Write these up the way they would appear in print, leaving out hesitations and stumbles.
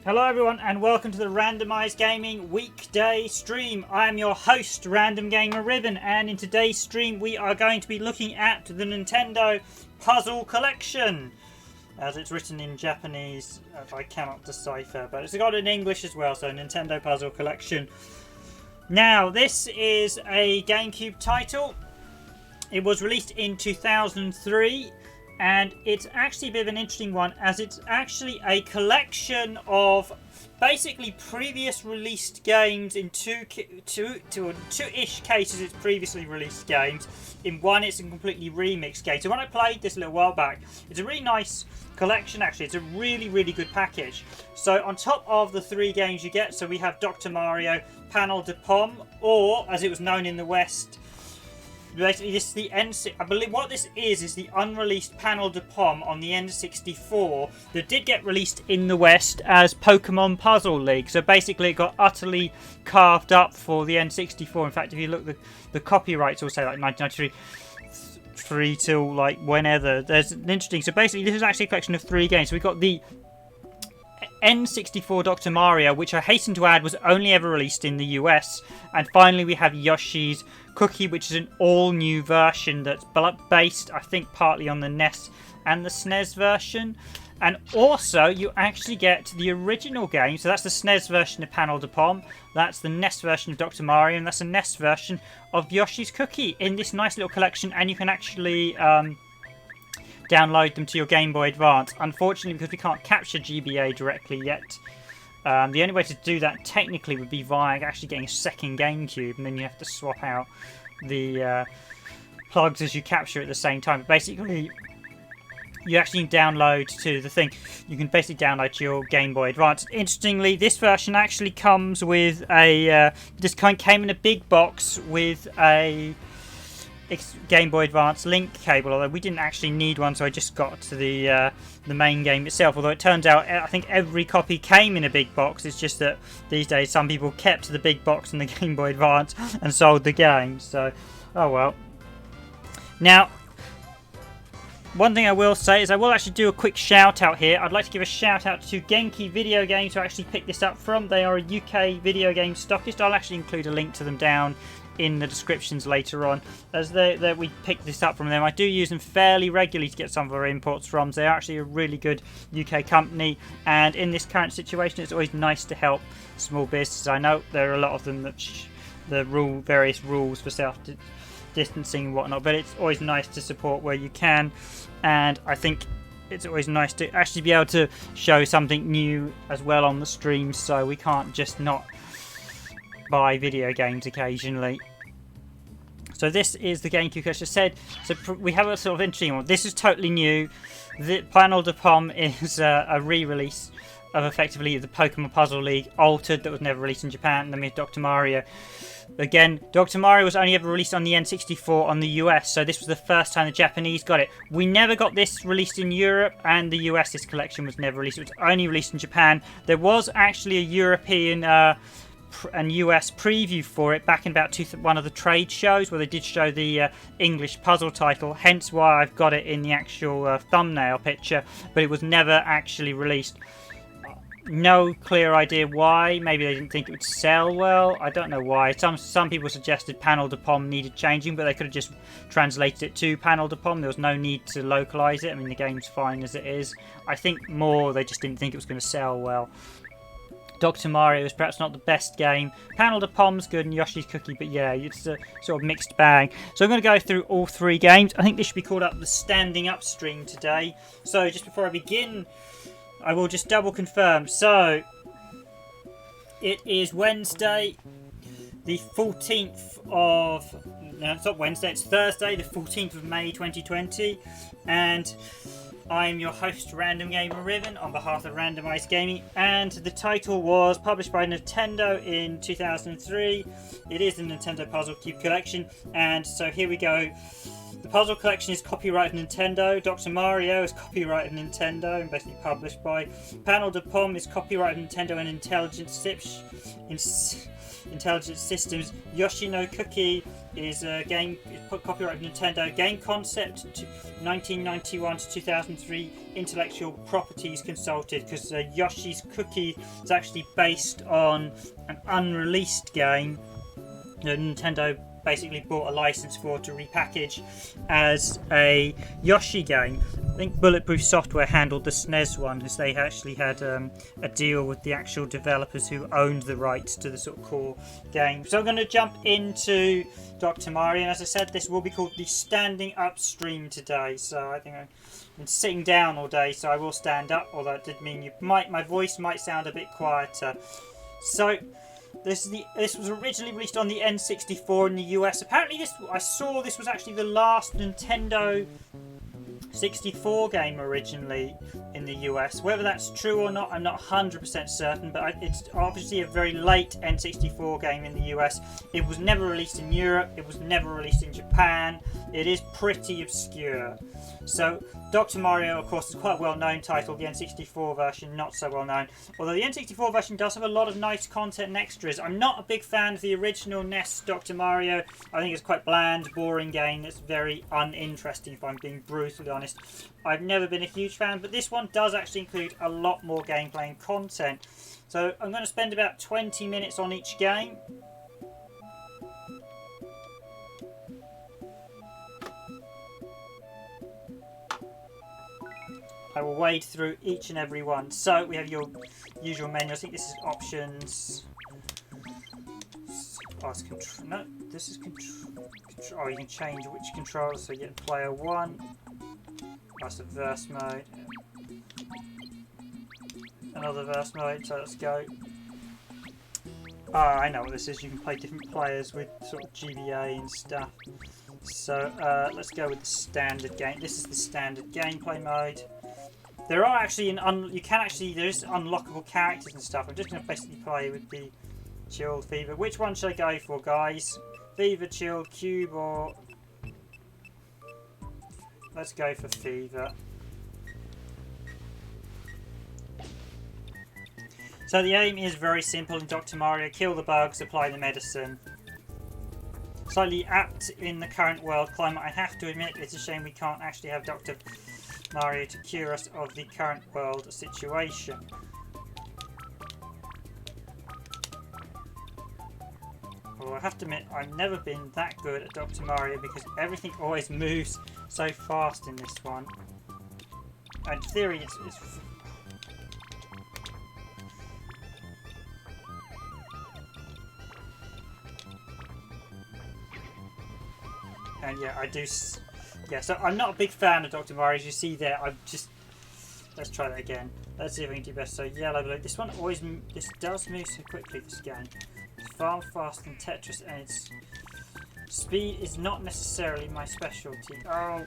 Hello everyone and welcome to the Randomised Gaming Weekday stream. I am your host, Random Gamer Riven, and in today's stream we are going to be looking at the Nintendo Puzzle Collection. As it's written in Japanese, I cannot decipher, but it's got it in English as well, so Nintendo Puzzle Collection. Now, this is a GameCube title. It was released in 2003. And it's actually a bit of an interesting one, as it's actually a collection of basically previous released games in two-ish cases. It's previously released games. In one, it's a completely remixed game. So when I played this a little while back, it's a really nice collection. Actually, it's a really good package. So on top of the three games you get, so we have Dr. Mario Panel de Pon, or as it was known in the West. Basically, this is the I believe what this is the unreleased Panel de Pon on the N64 that did get released in the West as Pokemon Puzzle League. So basically, it got utterly carved up for the N64. In fact, if you look, the copyrights will say like 1993 till like whenever. There's an interesting. So basically, this is actually a collection of three games. So we've got the N64 Dr. Mario, which I hasten to add was only ever released in the US, and finally we have Yoshi's Cookie, which is an all-new version that's based, I think, partly on the NES and the SNES version. And also, you actually get the original game, so that's the SNES version of Panel de Pon, that's the NES version of Dr. Mario, and that's the NES version of Yoshi's Cookie in this nice little collection, and you can actually download them to your Game Boy Advance. Unfortunately, because we can't capture GBA directly yet, the only way to do that technically would be via actually getting a second GameCube, and then you have to swap out the plugs as you capture at the same time. But basically, you actually download to the thing. You can basically download to your Game Boy Advance. Interestingly, this version actually comes with a came in a big box with a Game Boy Advance link cable, although we didn't actually need one, so I just got to the main game itself. Although it turns out I think every copy came in a big box. It's just that these days some people kept the big box in the Game Boy Advance and sold the game. So, oh well. Now, one thing I will say is I will actually do a quick shout out here. I'd like to give a shout out to Genki Video Games, who actually picked this up from. They are a UK video game stockist. I'll actually include a link to them down in the descriptions later on, as we picked this up from them. I do use them fairly regularly to get some of our imports from. So they're actually a really good UK company, and in this current situation it's always nice to help small businesses. I know there are a lot of them that various rules for self-distancing and whatnot, but it's always nice to support where you can, and I think it's always nice to actually be able to show something new as well on the stream, so we can't just not buy video games occasionally. So this is the GameCube, as I said. So we have a sort of interesting one. This is totally new. The Panel de Pon is a re-release of effectively the Pokemon Puzzle League altered that was never released in Japan. And then we have Dr. Mario. Again, Dr. Mario was only ever released on the N64 on the US, so this was the first time the Japanese got it. We never got this released in Europe, and the US, this collection was never released. It was only released in Japan. There was actually a European and US preview for it back in about one of the trade shows, where they did show the English puzzle title, hence why I've got it in the actual thumbnail picture, but it was never actually released. No clear idea why. Maybe they didn't think it would sell well. I don't know why. Some people suggested Panel de Pon needed changing, but they could have just translated it to Panel de Pon. There was no need to localize it. I mean, the game's fine as it is. I think more they just didn't think it was going to sell well. Dr. Mario is perhaps not the best game. Panel de Pon's good, and Yoshi's Cookie, but yeah, it's a sort of mixed bag. So I'm going to go through all three games. I think this should be called up the Standing Up stream today. So just before I begin, I will just double confirm. So it is Wednesday, the 14th of... No, it's not Wednesday, it's Thursday, the 14th of May 2020. And I am your host, Random Gamer Riven, on behalf of Randomised Gaming, and the title was published by Nintendo in 2003. It is the Nintendo Puzzle Cube Collection, and so here we go. The Puzzle Collection is copyrighted Nintendo. Dr. Mario is copyrighted Nintendo and basically published by. Panel de Pon is copyrighted Nintendo and Intelligent Intelligent Systems. Yoshi Cookie is a game copyright Nintendo game concept to 1991 to 2003. Intellectual properties consulted, because Yoshi's Cookie is actually based on an unreleased game that Nintendo basically bought a license for to repackage as a Yoshi game. I think Bulletproof Software handled the SNES one, because they actually had a deal with the actual developers who owned the rights to the sort of core game. So I'm going to jump into Dr. Mario, and as I said, this will be called the Standing Up stream today. So I think I've been sitting down all day, so I will stand up, although it did mean my voice might sound a bit quieter. So this was originally released on the N64 in the US. Apparently I saw this was actually the last Nintendo 64 game originally in the US. Whether that's true or not, I'm not 100% certain, but it's obviously a very late N64 game in the US. It was never released in Europe, it was never released in Japan. It is pretty obscure. So Dr. Mario, of course, is quite a well-known title. The N64 version, not so well-known. Although the N64 version does have a lot of nice content and extras. I'm not a big fan of the original NES Dr. Mario. I think it's quite bland, boring game that's very uninteresting, if I'm being brutally honest. I've never been a huge fan, but this one does actually include a lot more gameplay and content. So I'm going to spend about 20 minutes on each game. I will wade through each and every one. So we have your usual menu. I think this is options. Oh, it's control. No, this is control. Oh, you can change which controller. So you get player 1. That's the verse mode. Another verse mode. So let's go. Ah, I know what this is. You can play different players with sort of GBA and stuff. So let's go with the standard game. This is the standard gameplay mode. There are actually there's unlockable characters and stuff. I'm just going to basically play with the Chilled, Fever. Which one should I go for, guys? Fever, Chilled, Cube, or... Let's go for Fever. So the aim is very simple in Dr. Mario. Kill the bugs, apply the medicine. Slightly apt in the current world climate, I have to admit. It's a shame we can't actually have Dr. Mario to cure us of the current world situation. Well, I have to admit, I've never been that good at Dr. Mario because everything always moves so fast in this one. In theory, it's and yeah, I do. Yeah, so I'm not a big fan of Dr. Mario, as you see there. I'm just... Let's try that again. Let's see if we can do best. So yellow, blue. This one always... This does move so quickly, this game. It's far faster than Tetris, and its speed is not necessarily my specialty. Oh...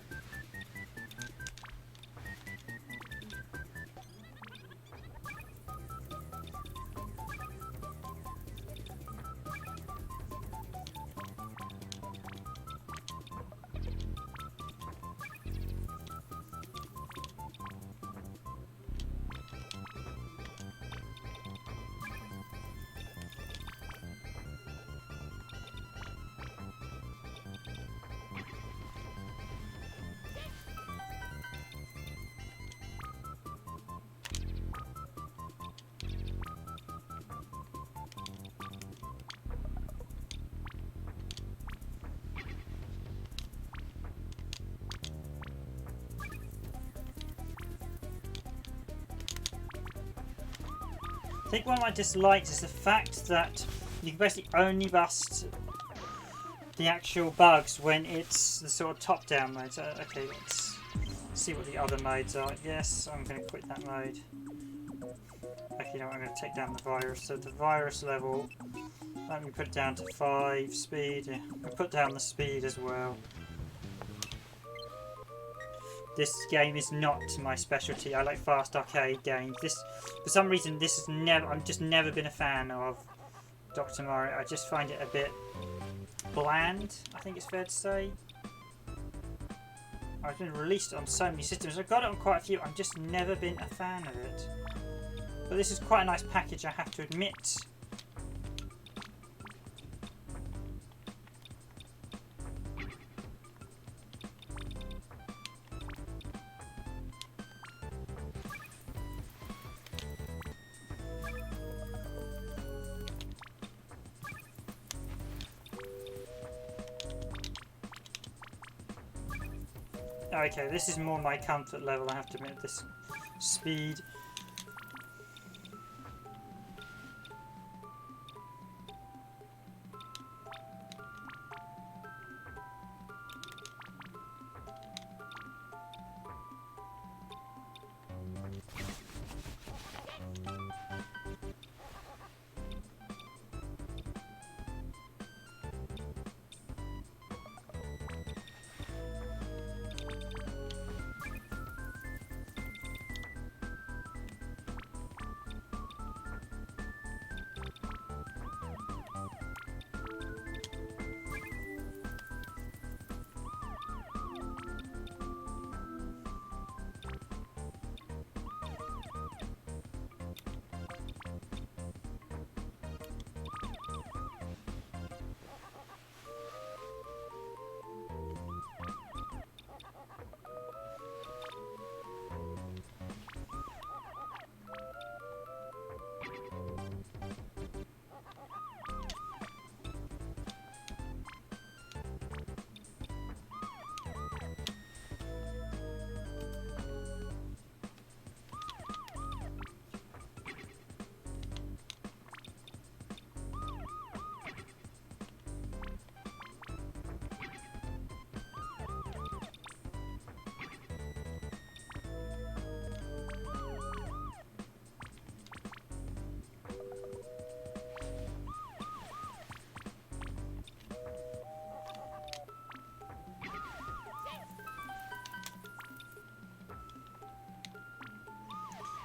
I think one of my dislikes is the fact that you can basically only bust the actual bugs when it's the sort of top-down mode. So, okay, let's see what the other modes are. Yes, I'm going to quit that mode. Okay, you know what, I'm going to take down the virus. So the virus level, let me put it down to 5 speed. Yeah, I'll put down the speed as well. This game is not my specialty. I like fast arcade games. For some reason, I've just never been a fan of Dr. Mario. I just find it a bit bland, I think it's fair to say. I've been released on so many systems. I've got it on quite a few. I've just never been a fan of it. But this is quite a nice package, I have to admit. Okay, this is more my comfort level, I have to admit, this speed.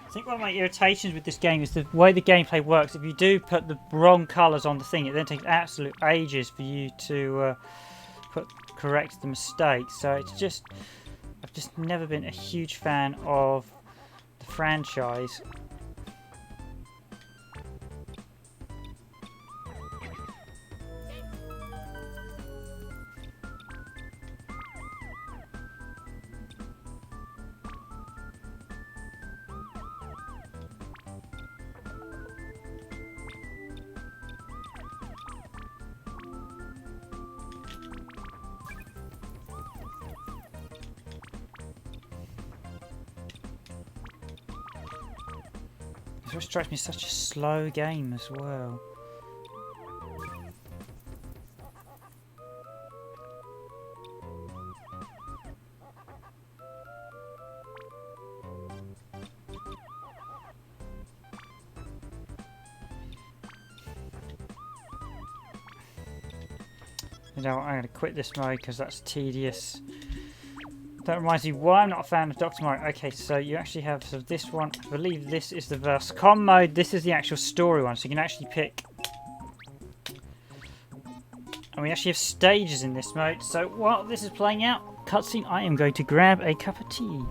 I think one of my irritations with this game is the way the gameplay works. If you do put the wrong colours on the thing, it then takes absolute ages for you to correct the mistake. So it's just, I've just never been a huge fan of the franchise. It strikes me as such a slow game as well. You know, I'm going to quit this mode because that's tedious. That reminds me why I'm not a fan of Dr. Mario. Okay, so you actually have this one. I believe this is the Verscom mode. This is the actual story one, so you can actually pick. And we actually have stages in this mode. So while this is playing out, cutscene, I am going to grab a cup of tea.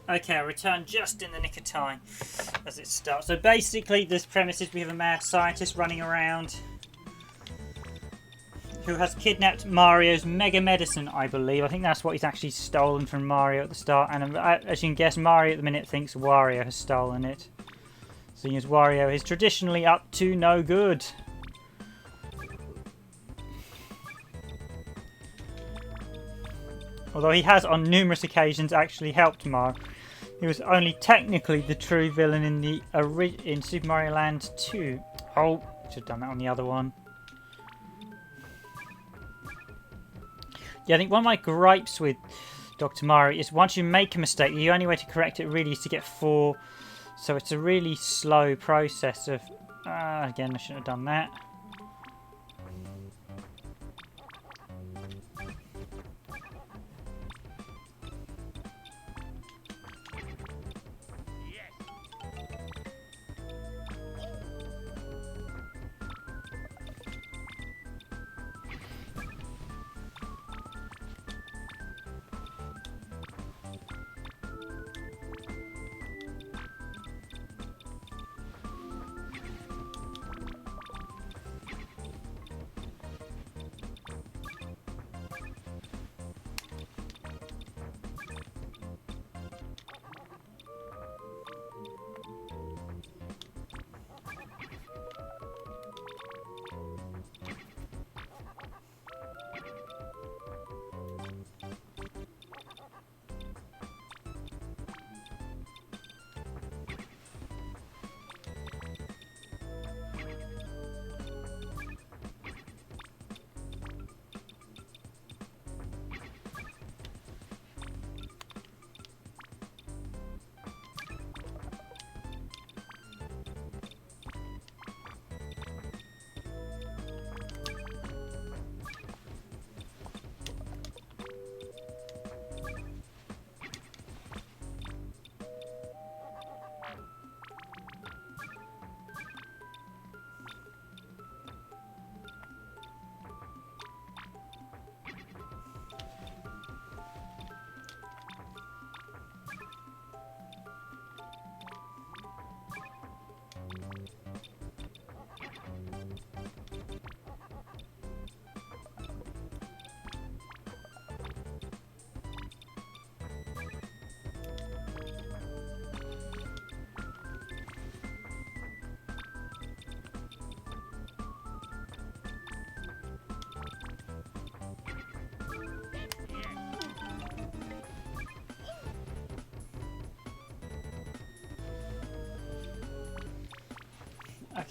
Okay, I returned just in the nick of time as it starts. So basically, this premise is we have a mad scientist running around who has kidnapped Mario's mega medicine, I believe. I think that's what he's actually stolen from Mario at the start. And as you can guess, Mario at the minute thinks Wario has stolen it, seeing as Wario is traditionally up to no good. Although he has on numerous occasions actually helped Mario. He was only technically the true villain in Super Mario Land 2. Oh, should have done that on the other one. Yeah, I think one of my gripes with Dr. Mario is once you make a mistake, the only way to correct it really is to get 4. So it's a really slow process of... again, I shouldn't have done that.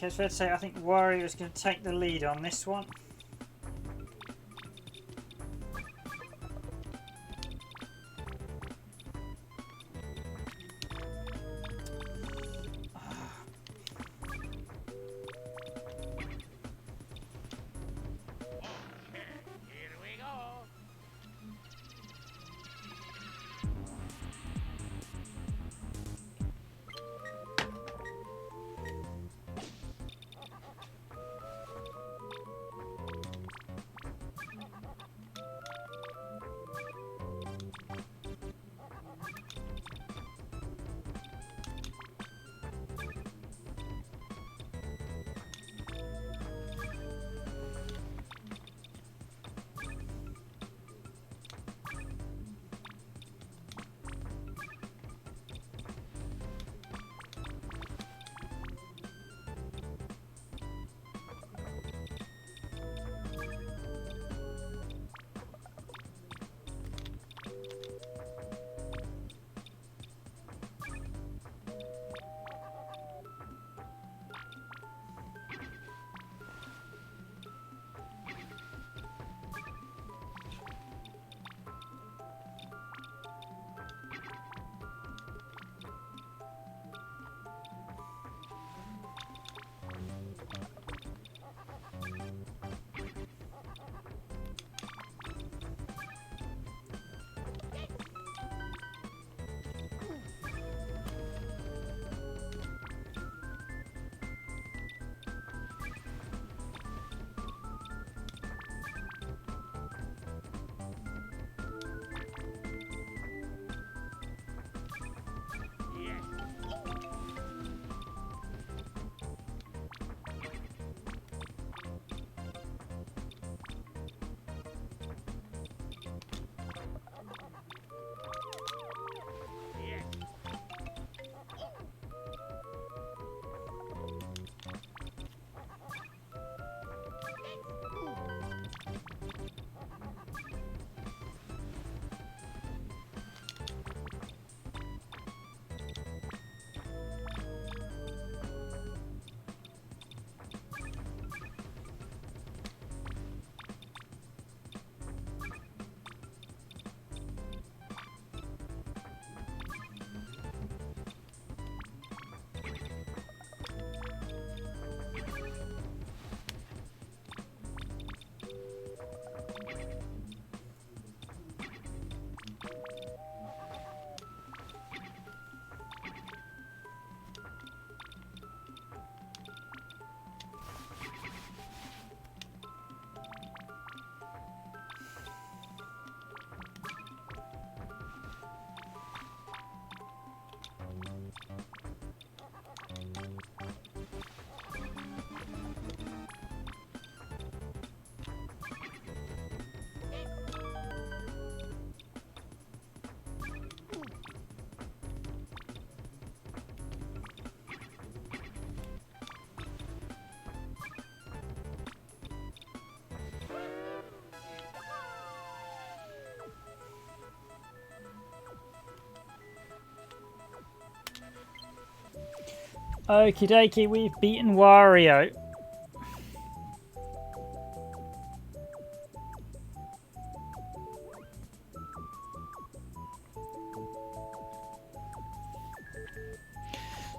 Okay, it's fair to say I think Wario is going to take the lead on this one. Okie dokie, we've beaten Wario.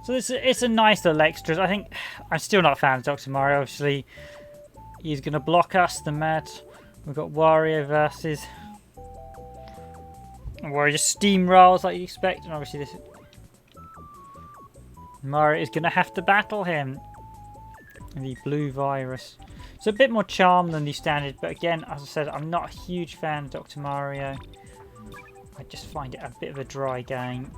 So it's a nice little extras. I think I'm still not a fan of Dr. Mario. Obviously, he's going to block us, the mad. We've got Wario versus Wario just steamrolls like you expect, and obviously this Mario is going to have to battle him. And the blue virus. It's a bit more charm than the standard, but again, as I said, I'm not a huge fan of Dr. Mario. I just find it a bit of a dry game.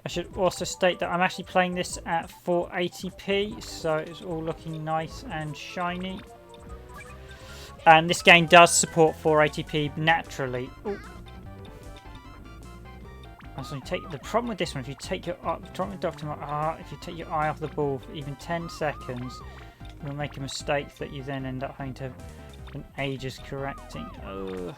I should also state that I'm actually playing this at 480p, so it's all looking nice and shiny. And this game does support 480p naturally. Ooh. So you take the problem with this one, if you take your if you take your eye off the ball for even 10 seconds, you'll make a mistake that you then end up having to spend ages correcting. Ugh.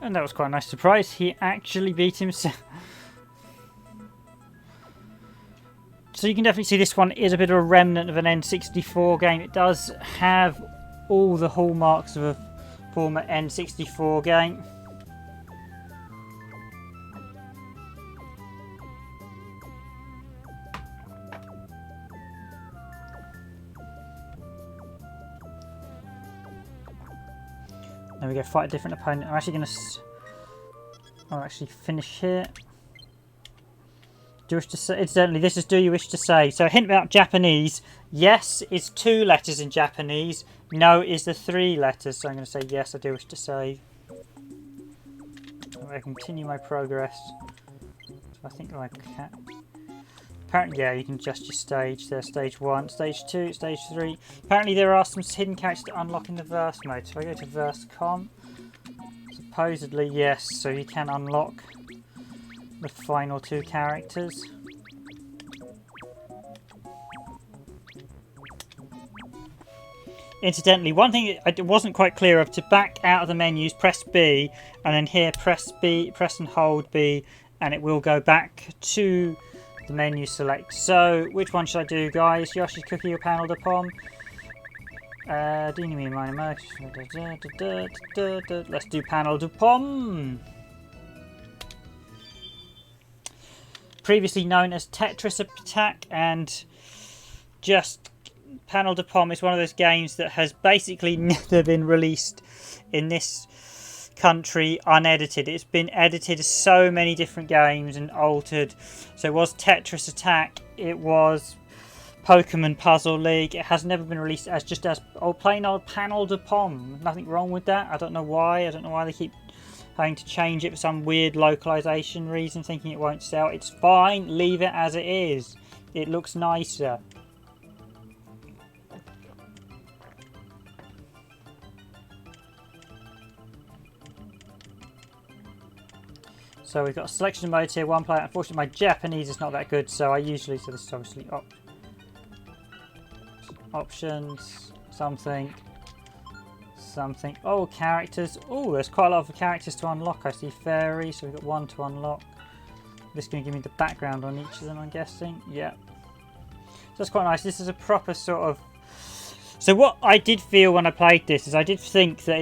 And that was quite a nice surprise. He actually beat himself. So you can definitely see this one is a bit of a remnant of an N64 game. It does have all the hallmarks of a former N64 game. There we go, fight a different opponent. I'm actually going to... I'll actually finish here. Do you wish to say... Incidentally, this is Do You Wish to Save. So a hint about Japanese. Yes is 2 letters in Japanese. No is the 3 letters. So I'm going to say yes, I do wish to save. I continue my progress. So I think I can... Apparently, yeah, you can adjust your stage. There's stage 1, stage 2, stage 3. Apparently, there are some hidden characters to unlock in the verse mode. So I go to verse.com. Supposedly, yes. So you can unlock the final 2 characters. Incidentally, one thing I wasn't quite clear of, to back out of the menus, press B, and then here press B, press and hold B, and it will go back to the menu select. So, which one should I do, guys? Yoshi Cookie or Panel de Pon? Let's do Panel de Pon. Previously known as Tetris Attack, and just Panel de Pon is one of those games that has basically never been released in this country unedited. It's been edited so many different games and altered. So it was Tetris Attack, it was Pokemon Puzzle League. It has never been released as just as plain old Panel de Pon. Nothing wrong with that. I don't know why. I don't know why they keep having to change it for some weird localization reason, thinking it won't sell. It's fine. Leave it as it is. it looks nicer. So we've got a selection mode here, one player. Unfortunately, my Japanese is not that good, so I usually, so this is obviously options, something. Oh, characters. Oh, there's quite a lot of characters to unlock. I see fairy, so we've got one to unlock. This is going to give me the background on each of them, I'm guessing. Yeah. So that's quite nice. This is a proper sort of... So what I did feel when I played this is I did think that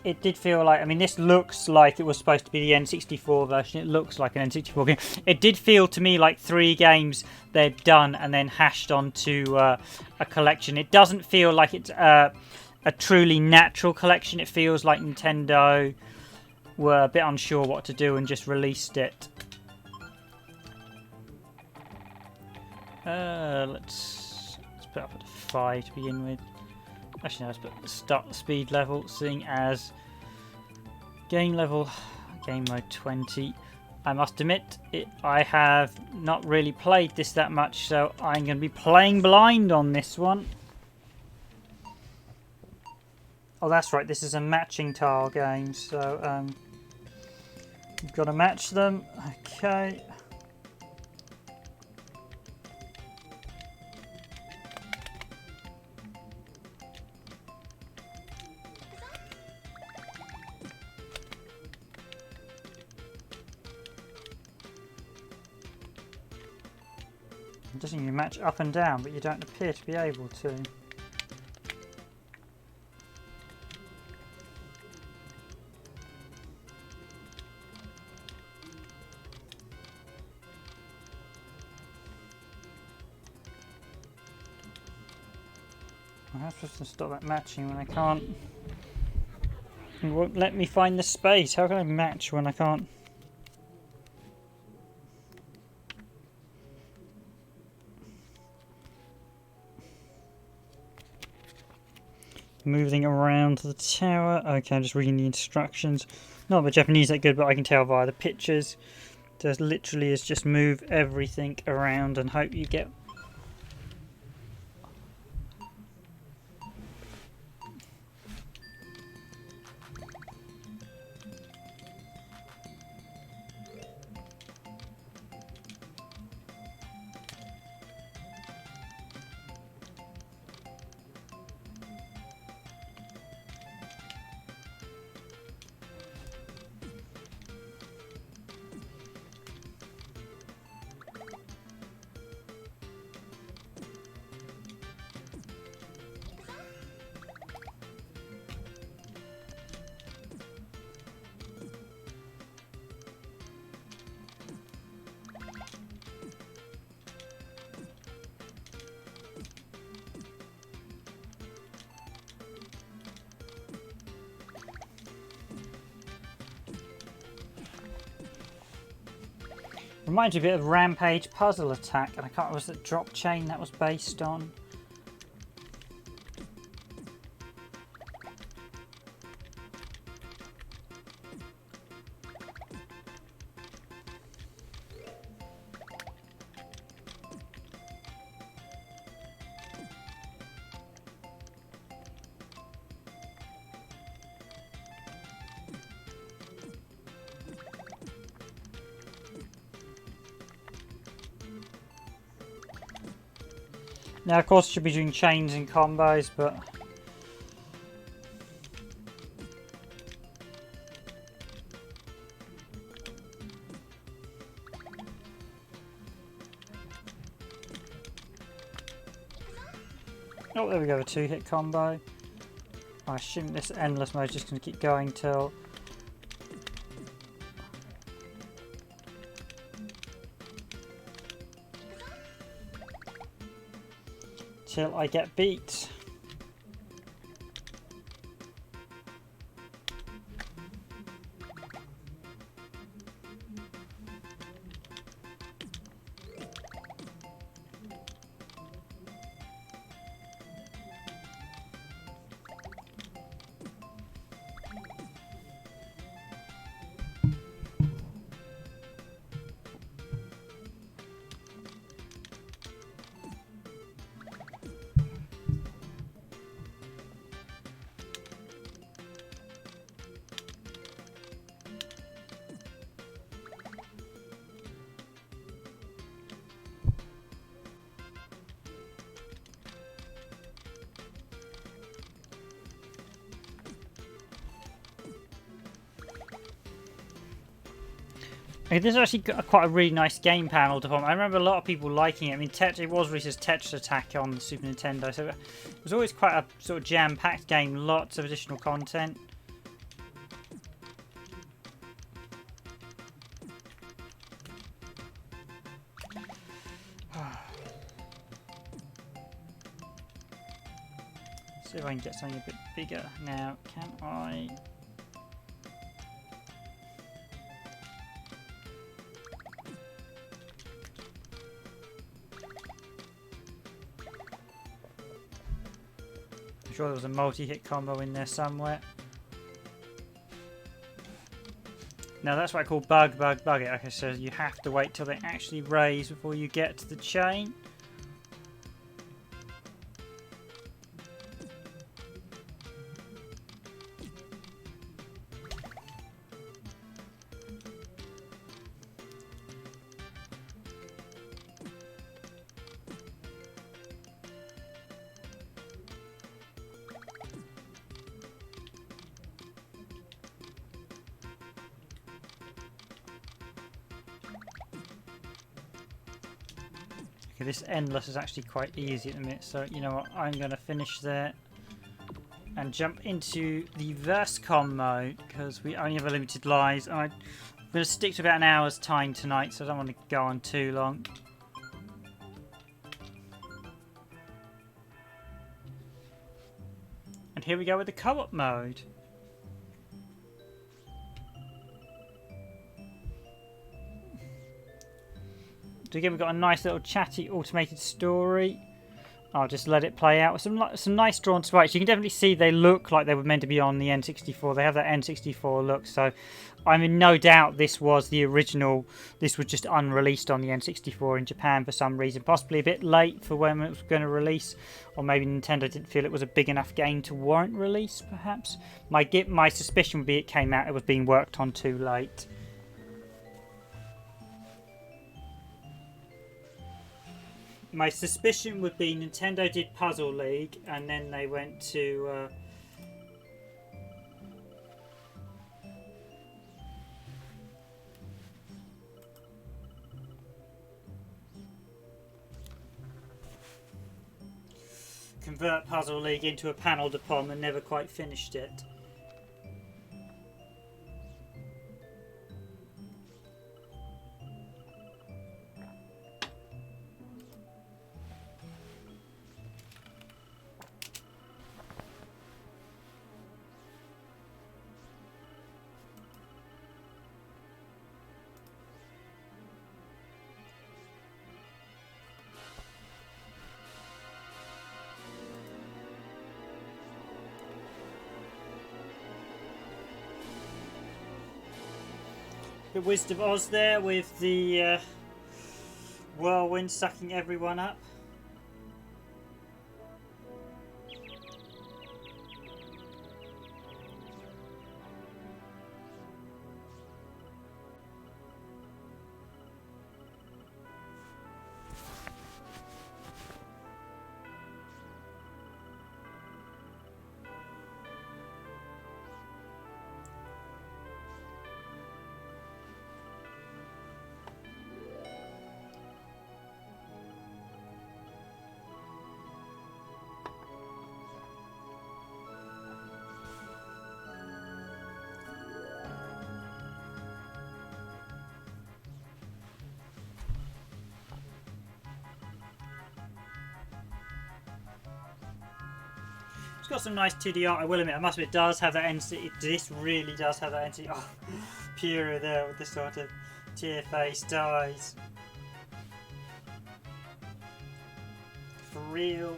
it did feel like, I mean, this looks like it was supposed to be the N64 version. It looks like an N64 game. It did feel to me like 3 games they'd done and then hashed onto a collection. It doesn't feel like it's a truly natural collection. It feels like Nintendo were a bit unsure what to do and just released it. Let's put up at 5 to begin with. Actually, no, let's put start the speed level, seeing as game mode 20. I must admit, I have not really played this that much, so I'm going to be playing blind on this one. Oh, that's right, this is a matching tile game, so you've got to match them. Okay. Doesn't you match up and down, but you don't appear to be able to. I'm supposed to stop that matching when I can't. It won't let me find the space. How can I match when I can't? Moving around the tower. Okay, I'm just reading the instructions. Not the Japanese that good, but I can tell via the pictures. There's literally is just move everything around and hope you get. Reminds me a bit of Rampage Puzzle Attack, and I can't remember, was it Drop Chain that was based on? Now, of course, should be doing chains and combos, but oh, there we go, a 2-hit combo. I assume this endless mode is just going to keep going till I get beat. This is actually quite a really nice game panel to Pon. I remember a lot of people liking it. I mean, it was released as Tetris Attack on the Super Nintendo, so it was always quite a sort of jam-packed game, lots of additional content. See if I can get something a bit bigger now. Can I? I'm sure there was a multi-hit combo in there somewhere. Now that's what I call bug it. Okay, so you have to wait till they actually raise before you get to the chain. This endless is actually quite easy at the minute, so you know what, I'm going to finish there and jump into the Verscom mode because we only have a limited lives. I'm going to stick to about an hour's time tonight, so I don't want to go on too long. And here we go with the co-op mode. So again, we've got a nice little chatty automated story. I'll just let it play out with some nice drawn sprites. You can definitely see they look like they were meant to be on the N64. They have that N64 look. So I'm in no doubt this was the original. This was just unreleased on the N64 in Japan for some reason. Possibly a bit late for when it was going to release. Or maybe Nintendo didn't feel it was a big enough game to warrant release, perhaps. My suspicion would be it came out, it was being worked on too late. My suspicion would be Nintendo did Puzzle League and then they went to convert Puzzle League into a Panel de Pon and never quite finished it. The Wizard of Oz there with the whirlwind sucking everyone up. It's got some nice 2D art, I will admit. I must admit, it does have that NC. This really does have that NC. Oh, Pura there with the sort of tear face dies. For real.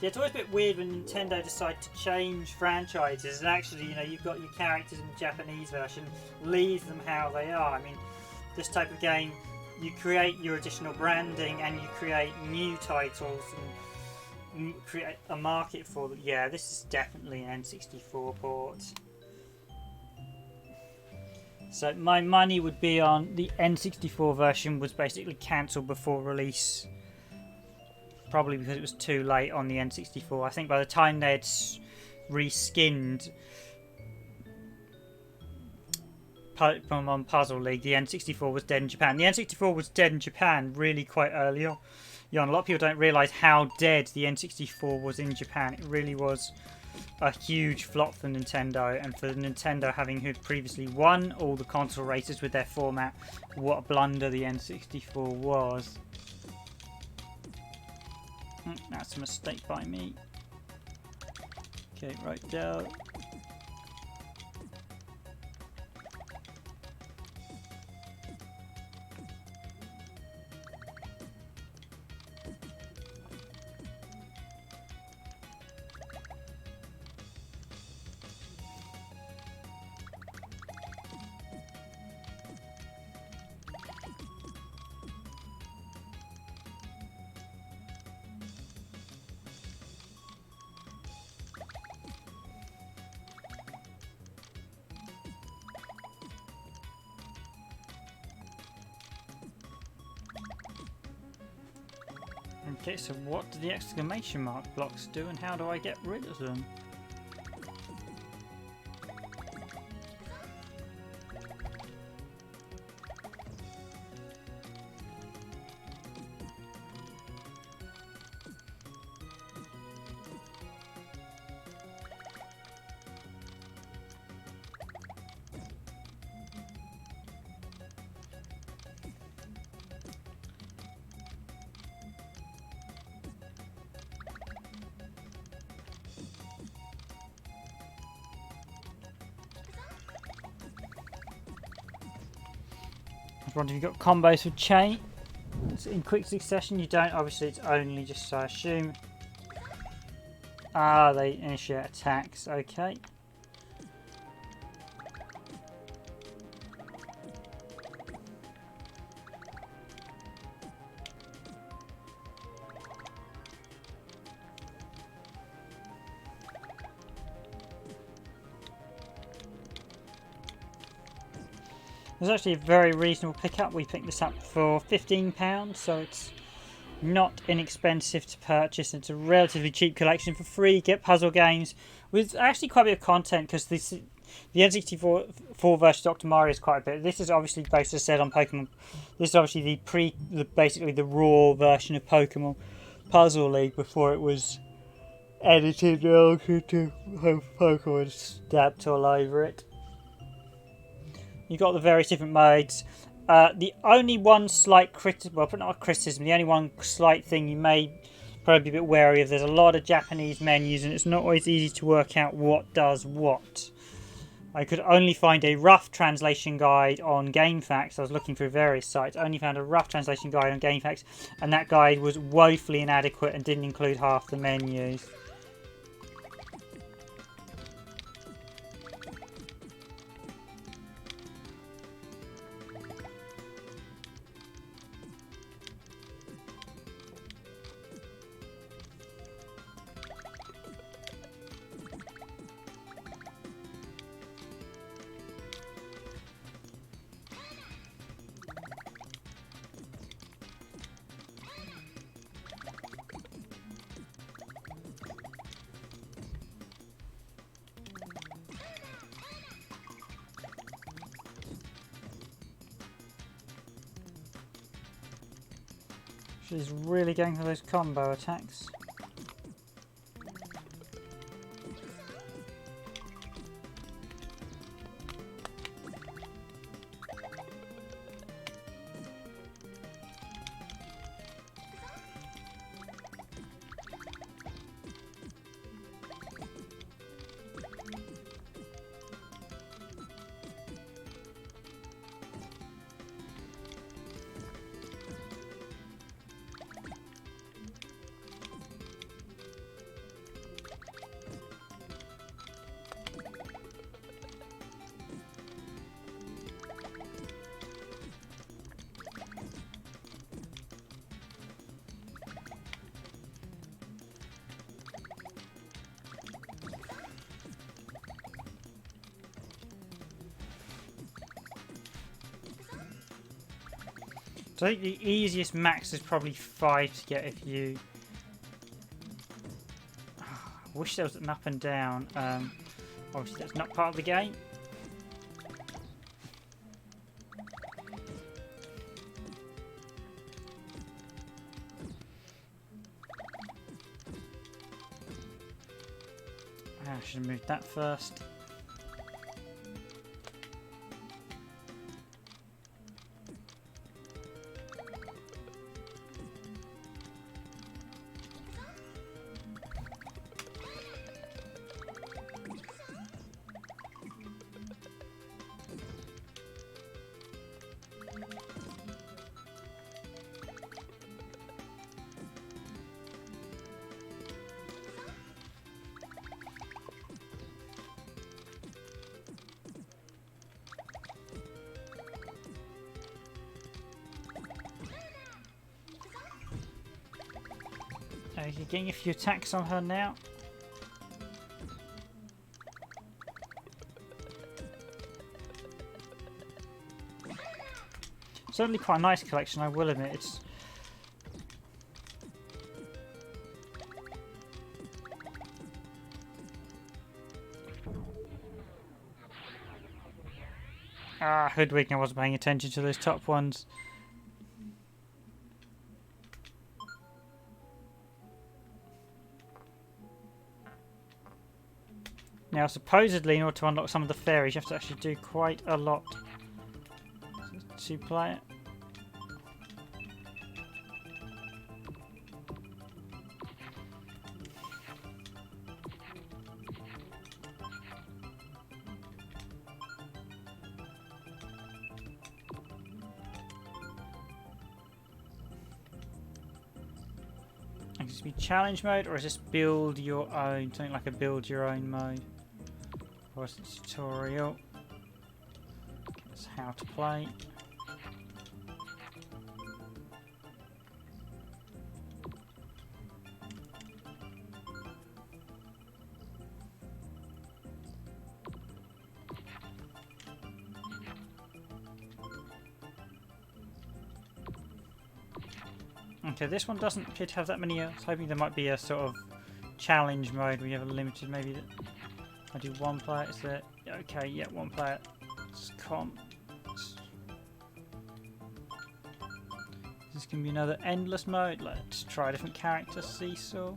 Yeah, it's always a bit weird when Nintendo decide to change franchises and actually, you know, you've got your characters in the Japanese version, leave them how they are. I mean, this type of game, you create your additional branding and you create new titles and create a market for them. Yeah, this is definitely an N64 port. So my money would be on the N64 version was basically cancelled before release. Probably because it was too late on the N64. I think by the time they'd reskinned Pokemon Puzzle League, the N64 was dead in Japan. The N64 was dead in Japan really quite early on. A lot of people don't realise how dead the N64 was in Japan. It really was a huge flop for Nintendo, and for Nintendo having who previously won all the console races with their format, what a blunder the N64 was. That's a mistake by me. Okay, right there. Okay, so what do the exclamation mark blocks do and how do I get rid of them? If you've got combos with chain in quick succession, you don't. Obviously, it's only just so I assume. Ah, they initiate attacks. Okay. It's actually a very reasonable pickup. We picked this up for £15, so it's not inexpensive to purchase. It's a relatively cheap collection for free. Get puzzle games with actually quite a bit of content, because the N64 version of Dr. Mario is quite a bit. This is obviously based, as I said, on Pokemon. This is obviously basically the raw version of Pokemon Puzzle League before it was edited to have Pokemon stabbed all over it. You've got the various different modes. The only one slight criticism, the only one slight thing you may probably be a bit wary of, there's a lot of Japanese menus and it's not always easy to work out what does what. I could only find a rough translation guide on GameFAQs. I was looking through various sites, only found a rough translation guide on GameFAQs, and that guide was woefully inadequate and didn't include half the menus. She's really going for those combo attacks. So I think the easiest max is probably 5 to get if you... I wish there was an up and down. Obviously that's not part of the game. I should have moved that first. You're getting a few attacks on her now. Certainly quite a nice collection, I will admit. It's hoodwink, I wasn't paying attention to those top ones. Now, supposedly, in order to unlock some of the fairies, you have to actually do quite a lot to play it. Is this be challenge mode, or is this build your own? Something like a build your own mode. Or is it tutorial? That's how to play. Okay, this one doesn't appear to have that many. I was hoping there might be a sort of challenge mode where you have a limited, maybe. I do one player. Is there? Okay, yeah, one player. It's comp. This can be another endless mode. Let's try a different character. Seesaw.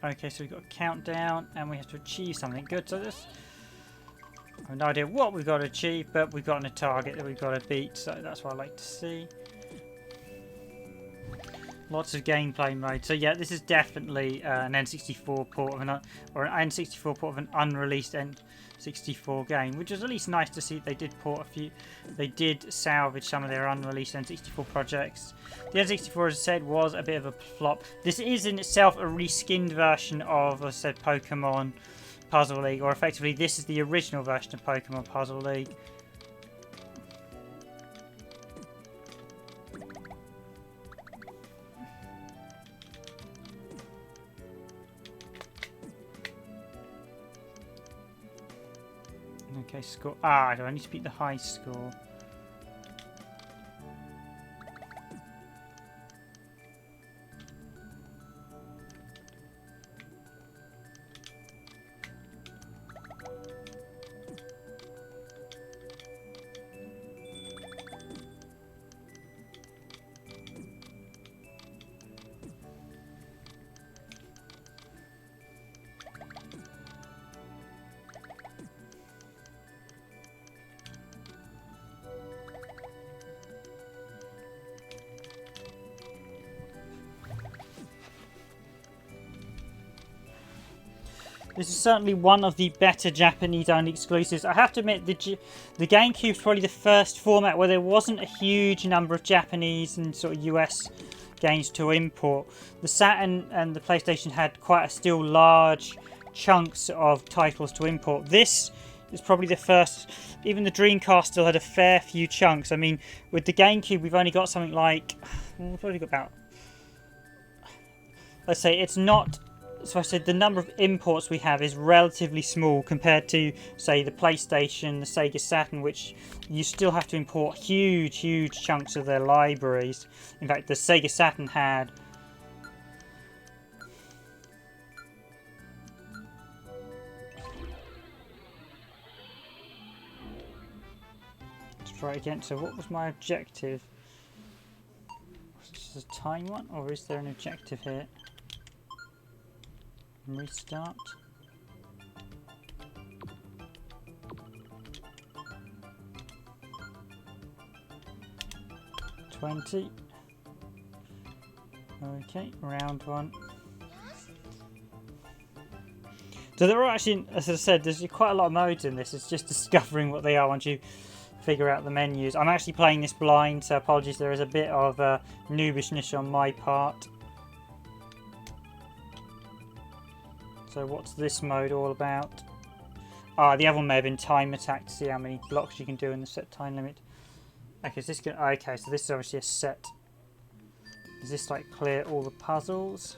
Okay, so we've got a countdown and we have to achieve something. Good. So this. I have no idea what we've got to achieve, but we've got a target that we've got to beat. So that's what I like to see. Lots of gameplay mode. So yeah, this is definitely an N64 port of an N64 port of an unreleased N64 game, which is at least nice to see. They did port a few. They did salvage some of their unreleased N64 projects. The N64, as I said, was a bit of a flop. This is in itself a reskinned version of, as I said, Pokemon Puzzle League, or effectively this is the original version of Pokemon Puzzle League. Okay, score. Do I need to beat the high score? This is certainly one of the better Japanese-only exclusives. I have to admit, the GameCube is probably the first format where there wasn't a huge number of Japanese and sort of US games to import. The Saturn and the PlayStation had quite a still large chunks of titles to import. This is probably the first. Even the Dreamcast still had a fair few chunks. I mean, with the GameCube, we've only got something like, we've only got about, let's say it's not. So I said the number of imports we have is relatively small compared to, say, the PlayStation, the Sega Saturn, which you still have to import huge chunks of their libraries. In fact, the Sega Saturn had let's try again. So what was my objective? This is a time one, or is there an objective here? Restart. $20. Okay, round one. So there are actually, as I said, there's quite a lot of modes in this. It's just discovering what they are once you figure out the menus. I'm actually playing this blind, so apologies. There is a bit of noobishness on my part. So what's this mode all about? Ah, the other one may have been time attack to see how many blocks you can do in the set time limit. Okay, so okay, so this is obviously a set. Does this like clear all the puzzles?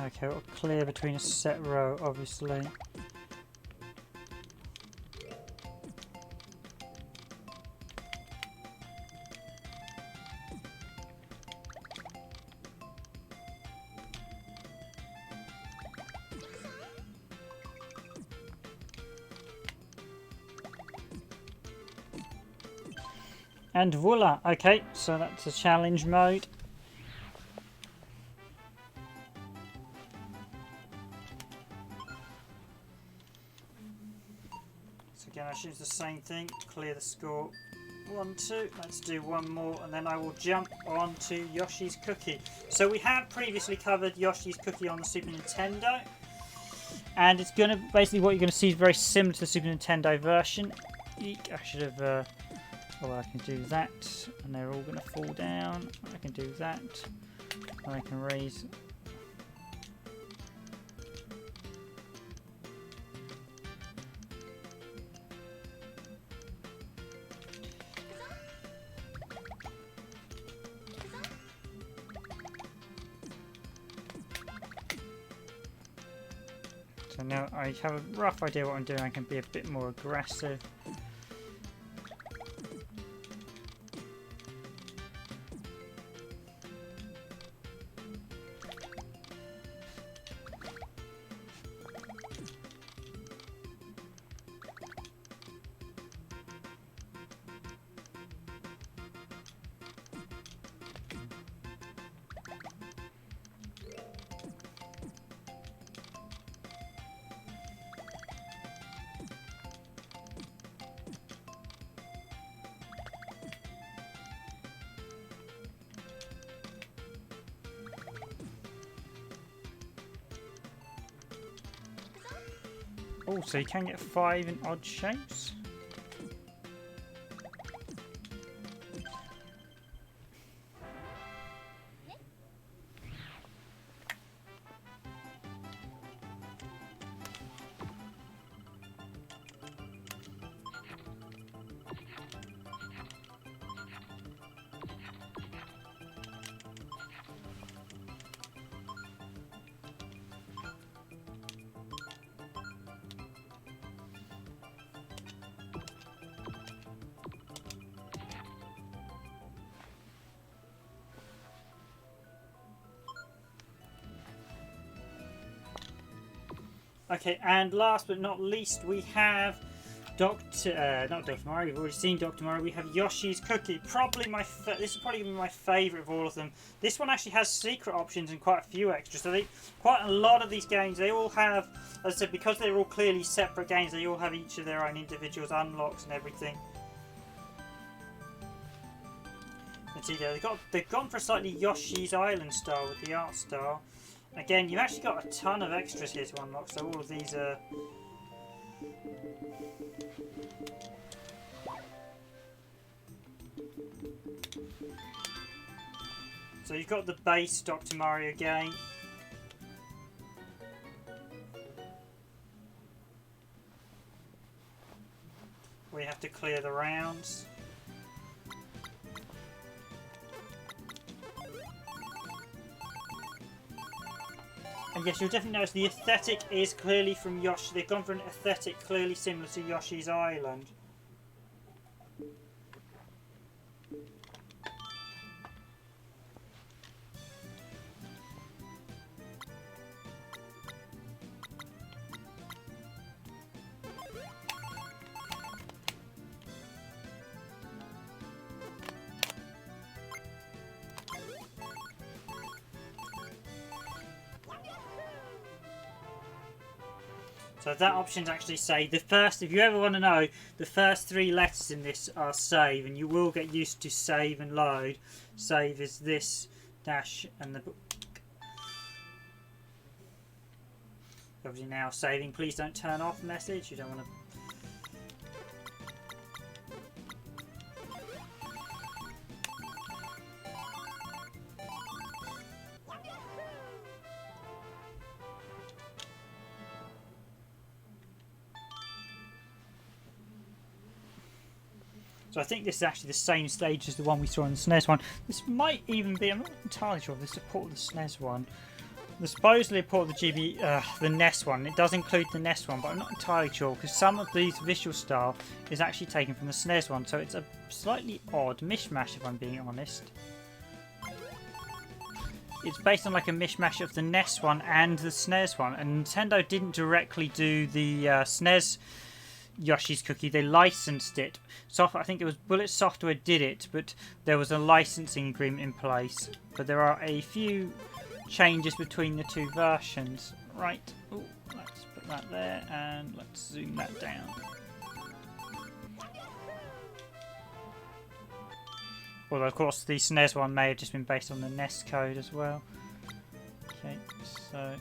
Okay, we'll clear between a set row, obviously. And voila! Okay, so that's a challenge mode. Again, I choose the same thing, clear the score. 1, 2, let's do one more and then I will jump on to Yoshi's Cookie. So we have previously covered Yoshi's Cookie on the Super Nintendo. And it's going to, basically what you're going to see is very similar to the Super Nintendo version. Eek, I should have, oh I can do that. And they're all going to fall down. I can do that. And I can raise. So now I have a rough idea what I'm doing. I can be a bit more aggressive. Oh, so you can get 5 in odd shapes. Okay, and last but not least, we have not Dr. Mario. We've already seen Dr. Mario. We have Yoshi's Cookie. Probably this is probably going to be my favourite of all of them. This one actually has secret options and quite a few extras. So quite a lot of these games, they all have, as I said, because they're all clearly separate games, they all have each of their own individuals, unlocks and everything. And see there, they've gone for a slightly Yoshi's Island style with the art style. Again, you've actually got a ton of extras here to unlock, so all of these are... So you've got the base Dr. Mario game. We have to clear the rounds. And yes, you'll definitely notice the aesthetic is clearly from Yoshi. They've gone for an aesthetic clearly similar to Yoshi's Island. So that option's actually say the first, if you ever want to know, the first 3 letters in this are save, and you will get used to save and load. Save is this dash and the book. Obviously now saving, please don't turn off message, you don't want to. So I think this is actually the same stage as the one we saw in the SNES one. This might even be, I'm not entirely sure if this supports the SNES one. The supposedly port of the NES one. It does include the NES one, but I'm not entirely sure because some of these visual style is actually taken from the SNES one. So it's a slightly odd mishmash if I'm being honest. It's based on like a mishmash of the NES one and the SNES one. And Nintendo didn't directly do the SNES Yoshi's Cookie, they licensed it. I think it was Bullet Software did it, but there was a licensing agreement in place. But there are a few changes between the 2 versions. Right, ooh, let's put that there and let's zoom that down. Although of course the SNES one may have just been based on the NES code as well. Okay, so...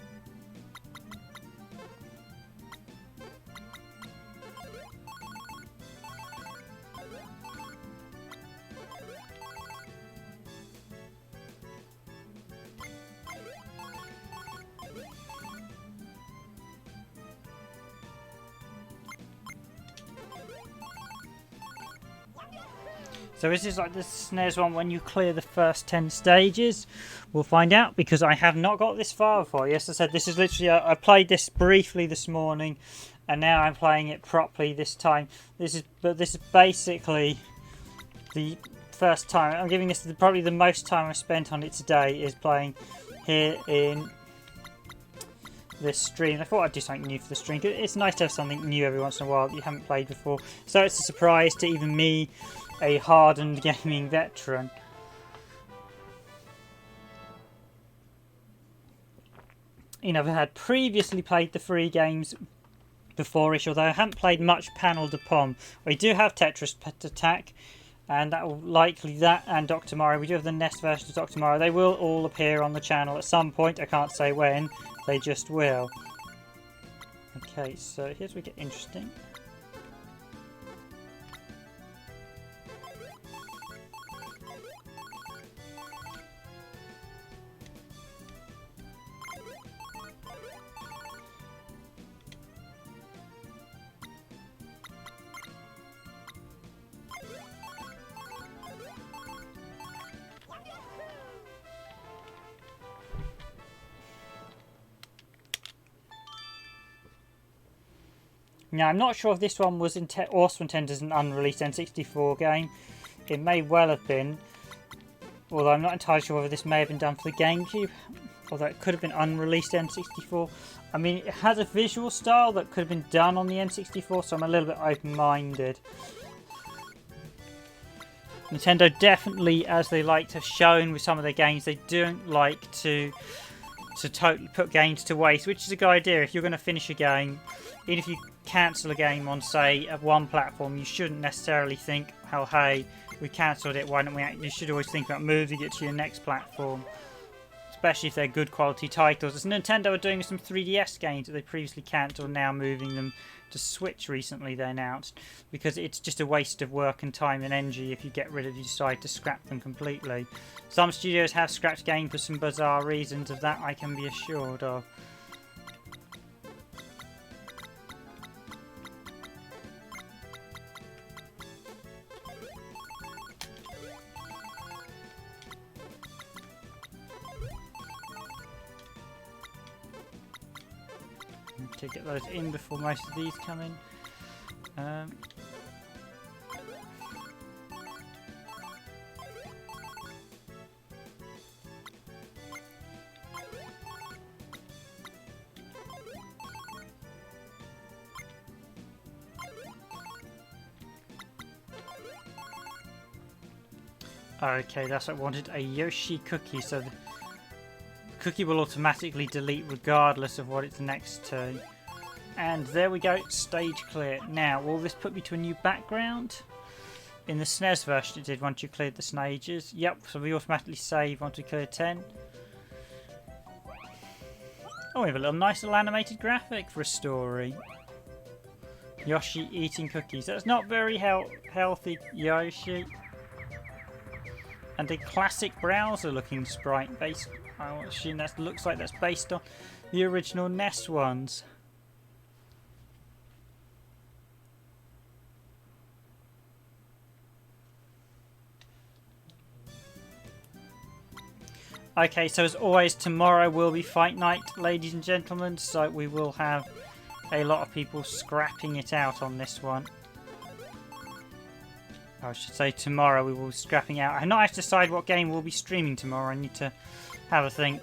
So this is like the SNES one when you clear the first 10 stages. We'll find out because I have not got this far before. Yes, I said this is literally, I played this briefly this morning and now I'm playing it properly this time. This is basically the first time. I'm giving this probably the most time I've spent on it today is playing here in this stream. I thought I'd do something new for the stream. It's nice to have something new every once in a while that you haven't played before. So it's a surprise to even me, a hardened gaming veteran. You know, I've had previously played the 3 games before-ish, although I haven't played much Panel de Pon. We do have Tetris Pet Attack, and that will likely, that and Dr. Mario. We do have the NES version of Dr. Mario. They will all appear on the channel at some point. I can't say when, they just will. Okay, so here's where we get interesting. Now, I'm not sure if this one was also intended as an unreleased N64 game. It may well have been. Although I'm not entirely sure whether this may have been done for the Gamecube. Although it could have been unreleased N64. I mean, it has a visual style that could have been done on the N64, so I'm a little bit open-minded. Nintendo definitely, as they like to have shown with some of their games, they don't like to to totally put games to waste, which is a good idea. If you're going to finish a game, even if you cancel a game on, say, one platform, you shouldn't necessarily think, oh, hey, we cancelled it, why don't we? You should always think about moving it to your next platform, especially if they're good quality titles. As Nintendo are doing some 3DS games that they previously cancelled, now moving them to Switch recently, they announced, because it's just a waste of work and time and energy if you decide to scrap them completely. Some studios have scrapped games for some bizarre reasons, of that I can be assured of. To get those in before most of these come in. Okay, that's what I wanted. A Yoshi Cookie, so the Cookie will automatically delete regardless of what it's next to. And there we go, stage clear. Now, will this put me to a new background? In the SNES version it did once you cleared the stages. Yep, so we automatically save once we clear 10. Oh, we have a nice little animated graphic for a story. Yoshi eating cookies. That's not very healthy, Yoshi. And a classic browser looking sprite based. I assume that looks like that's based on the original NES ones. Okay, so as always, tomorrow will be Fight Night, ladies and gentlemen, so we will have a lot of people scrapping it out on this one. I should say tomorrow we will be scrapping out. I've not actually decided what game we'll be streaming tomorrow. I need to have a think.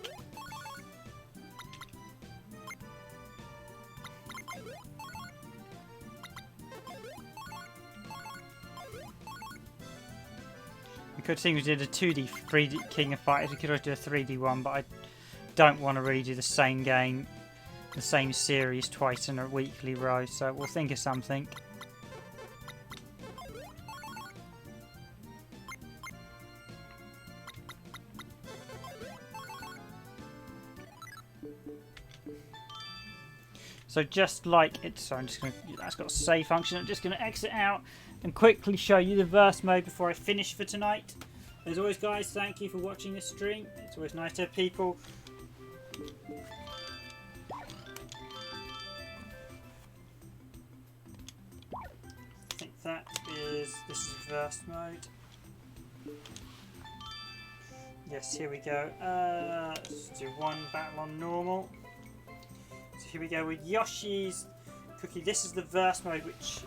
We could think we did a 2D 3D King of Fighters. We could always do a 3D one, but I don't want to really do the same game, the same series twice in a weekly row, so we'll think of something. So just like it, so I'm just going to, that's got a save function. I'm just going to exit out and quickly show you the verse mode before I finish for tonight. As always, guys, thank you for watching this stream. It's always nice to have people. I think this is verse mode. Yes, here we go. Let's do one battle on normal. So here we go with Yoshi's Cookie. This is the verse mode, which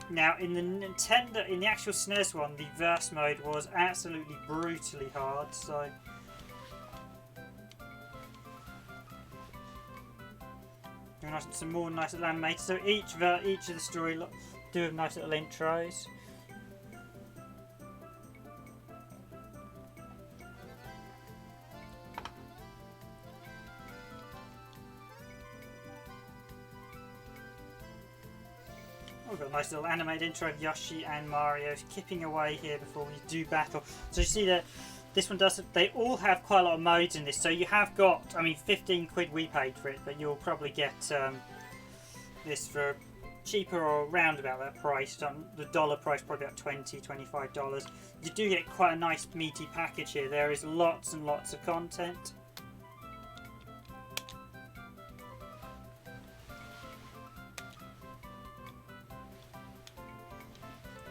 now in the Nintendo, in the actual SNES one, the verse mode was absolutely brutally hard. So some more nice little animated. So each of the story do have nice little intros. We've got a nice little animated intro of Yoshi and Mario kipping away here before we do battle. So you see that this one does, they all have quite a lot of modes in this. So you have got, I mean, 15 quid we paid for it, but you'll probably get this for cheaper or around about that price. The dollar price, probably about $20, $25. You do get quite a nice meaty package here. There is lots and lots of content.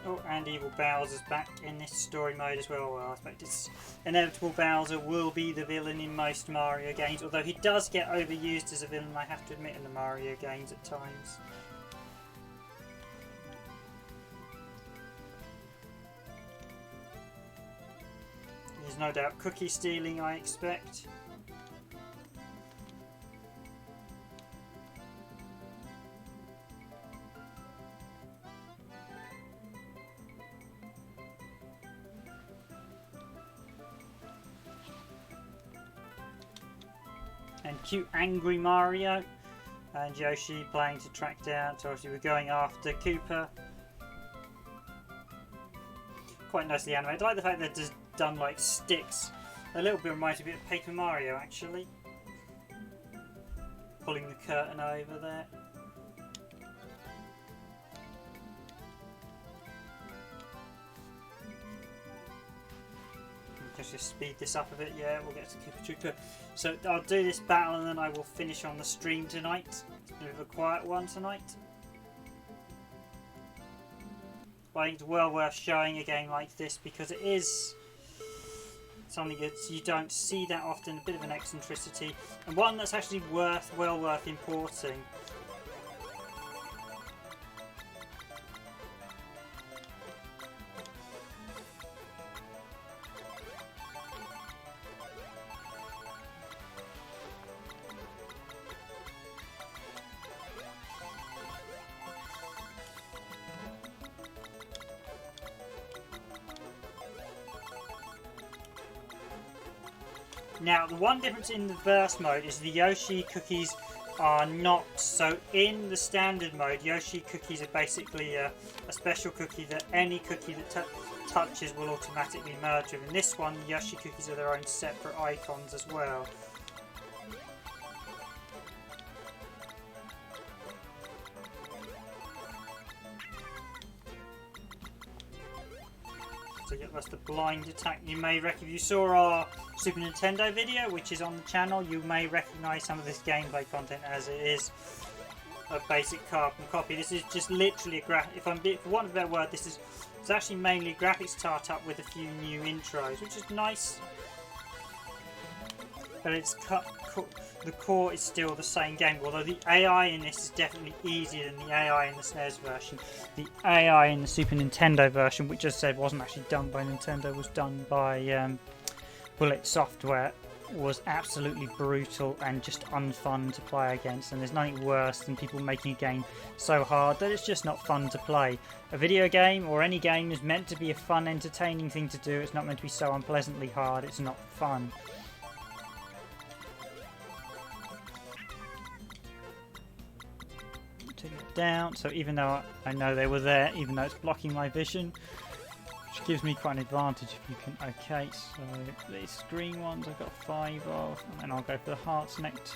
Oh, and Evil Bowser's back in this story mode as well. Well, I expect it's inevitable Bowser will be the villain in most Mario games, although he does get overused as a villain, I have to admit, in the Mario games at times. There's no doubt cookie stealing, I expect. And cute angry Mario. And Yoshi playing to track down. So obviously we're going after Koopa. Quite nicely animated. I like the fact that they're just done like sticks. A little bit reminds me of Paper Mario actually. Pulling the curtain over there. Just speed this up a bit, yeah, we'll get to Koopa Troopa. So I'll do this battle and then I will finish on the stream tonight. It's a bit of a quiet one tonight. But I think it's well worth showing a game like this because it is something that you don't see that often, a bit of an eccentricity, and one that's actually well worth importing. Now, the one difference in the verse mode is the Yoshi cookies are not. So in the standard mode, Yoshi cookies are basically a special cookie that any cookie that touches will automatically merge with. In this one, the Yoshi cookies are their own separate icons as well. So yeah, that's the blind attack. You may if you saw our Super Nintendo video, which is on the channel, you may recognise some of this gameplay content as it is a basic carbon copy. This is just literally a for want of a better word, it's actually mainly a graphics tart-up with a few new intros, which is nice. But it's the core is still the same game, although the AI in this is definitely easier than the AI in the SNES version. The AI in the Super Nintendo version, which as I said wasn't actually done by Nintendo, was done by Bullet Software, was absolutely brutal and just unfun to play against, and there's nothing worse than people making a game so hard that it's just not fun to play. A video game or any game is meant to be a fun, entertaining thing to do. It's not meant to be so unpleasantly hard it's not fun. Take it down, so even though I know they were there, even though it's blocking my vision, which gives me quite an advantage if you can. Okay, so these green ones I've got 5 of, and then I'll go for the hearts next.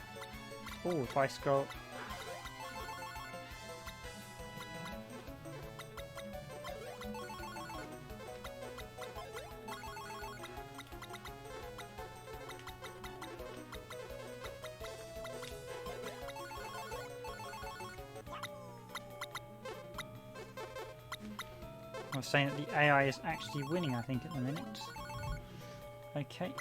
Oh, if I scroll. I was saying that the AI is actually winning, I think, at the minute. Okay.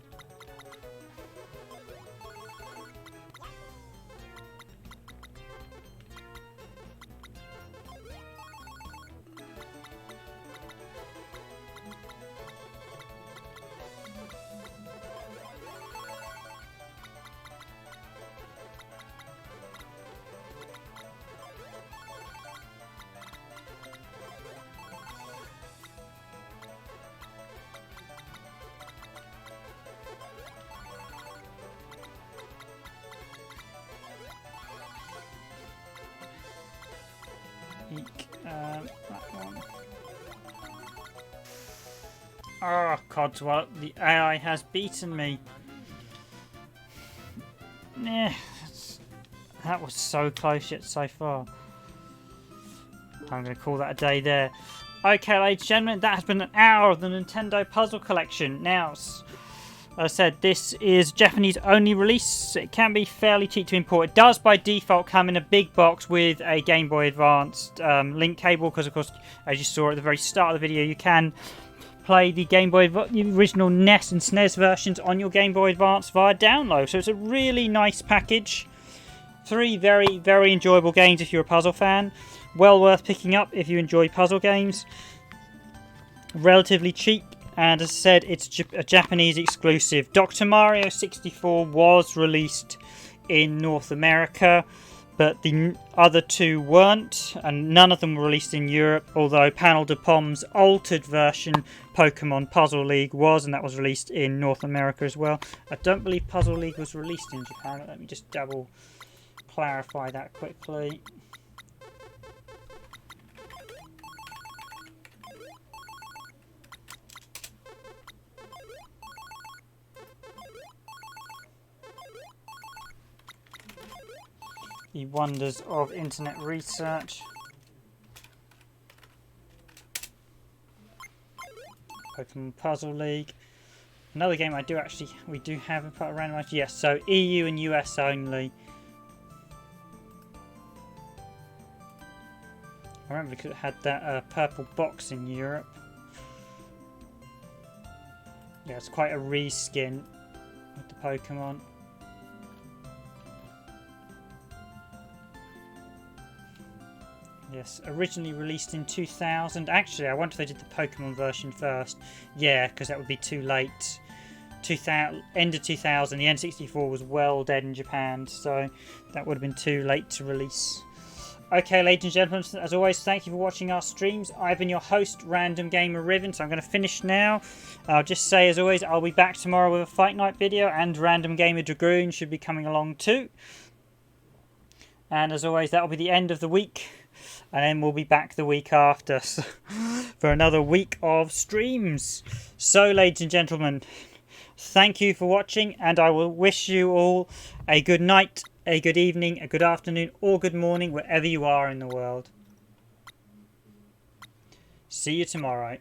That one. Oh, Codswallop, the AI has beaten me. That was so close yet so far. I'm going to call that a day there. Okay, ladies and gentlemen, that has been an hour of the Nintendo Puzzle Collection. Now, as I said, this is Japanese only release. It can be fairly cheap to import. It does by default come in a big box with a Game Boy Advance link cable, because of course, as you saw at the very start of the video, you can play the Game Boy original NES and SNES versions on your Game Boy Advance via download. So it's a really nice package. 3 very, very enjoyable games if you're a puzzle fan. Well worth picking up if you enjoy puzzle games. Relatively cheap. And as I said, it's a Japanese exclusive. Dr. Mario 64 was released in North America, but the other two weren't, and none of them were released in Europe, although Panel de Pon's altered version, Pokemon Puzzle League, was, and that was released in North America as well. I don't believe Puzzle League was released in Japan. Let me just double clarify that quickly. The wonders of internet research. Pokemon Puzzle League. Another game we do have a part of randomized. Yes, so EU and US only. I remember because it had that purple box in Europe. Yeah, it's quite a reskin with the Pokemon. Yes, originally released in 2000. Actually, I wonder if they did the Pokemon version first. Yeah, because that would be too late. End of 2000. The N64 was well dead in Japan, so that would have been too late to release. Okay, ladies and gentlemen, as always, thank you for watching our streams. I've been your host, Random Gamer Riven, so I'm going to finish now. I'll just say, as always, I'll be back tomorrow with a Fight Night video, and Random Gamer Dragoon should be coming along too. And as always, that'll be the end of the week. And then we'll be back the week after for another week of streams. So, ladies and gentlemen, thank you for watching, and I will wish you all a good night, a good evening, a good afternoon, or good morning, wherever you are in the world. See you tomorrow.